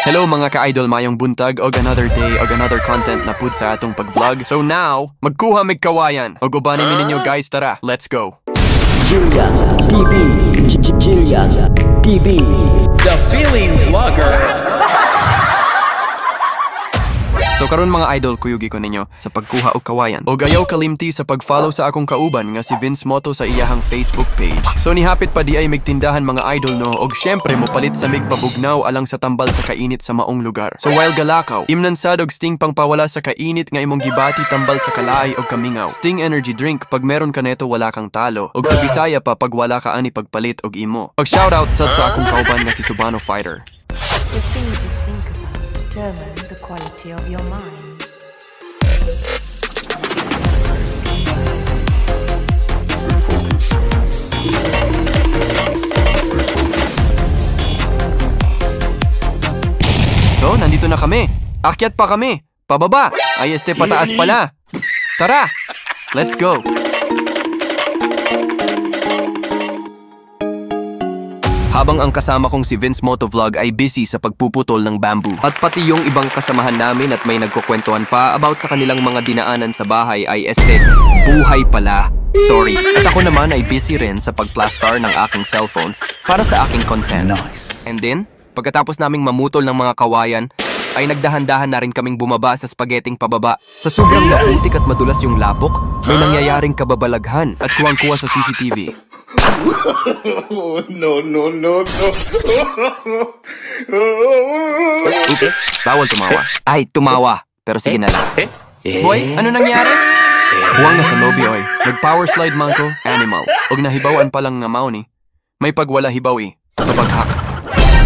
Hello mga ka-idol, mayong buntag og another day og another content na pud sa atong pag-vlog. So now, magkuha mig kawayan. Og ubanin mi ninyo guys, tara, let's go. Jillian TV, Jillian TV, the feeling vlogger. So karon mga idol, kuyugi ko ninyo sa pagkuha og kawayan. Og ayaw kalimti sa pag-follow sa akong kauban nga si Vince Moto sa iyahang Facebook page. So nihapit pa di ay migtindahan mga idol no, og syempre mopalit sa migpabugnaw alang sa tambal sa kainit sa maong lugar. So while galakaw, imnansad og Sting pangpawala sa kainit nga imong gibati tambal sa kalaay og kamingaw. Sting energy drink, pag meron ka neto wala kang talo. Og sa Bisaya pa pag wala ka ani pagpalit og imo. Pag shoutout sa akong kauban nga si Subano Fighter. The things you think about determine the quality of your mind. So, nandito na kami. Akyat pa kami. Pababa. Ay, pataas pala. Tara! Let's go! Habang ang kasama kong si Vince Motovlog ay busy sa pagpuputol ng bamboo. At pati yung ibang kasamahan namin at may nagkukwentuhan pa about sa kanilang mga dinaanan sa bahay ay buhay pala. Sorry. At ako naman ay busy rin sa pagplastar ng aking cellphone para sa aking content. Nice. And then, pagkatapos naming mamutol ng mga kawayan, ay nagdahan-dahan na rin kaming bumaba sa spaghetting pababa. Sa sobrang naputik at madulas yung lapok, may nangyayaring kababalaghan at kuwang-kuwa sa CCTV. No. Okay, bawal tumawa. Ay, tumawa. Pero sige na lang. Boy, ano nangyari? Buwang na sa lobby, oy. Nag-power slide man ko, animal. Og nahibawan pa lang nga mao ni. May pagwala hibawi. Kabaghak.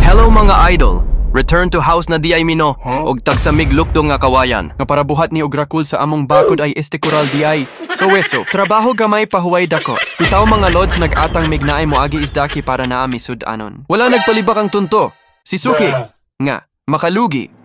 Hello mga idol. Return to house na di ay mino. Og tagsamig lukdo nga kawayan. Nga para buhat ni Ograkul sa among bakod ay kural di ay. So weso, trabaho gamay pahuway dako. Bitaw mga lods nag-atang mignaay mo agi isdaki para naami sud anon. Wala nagpalibak ang tunto. Si Suki. Nga, makalugi.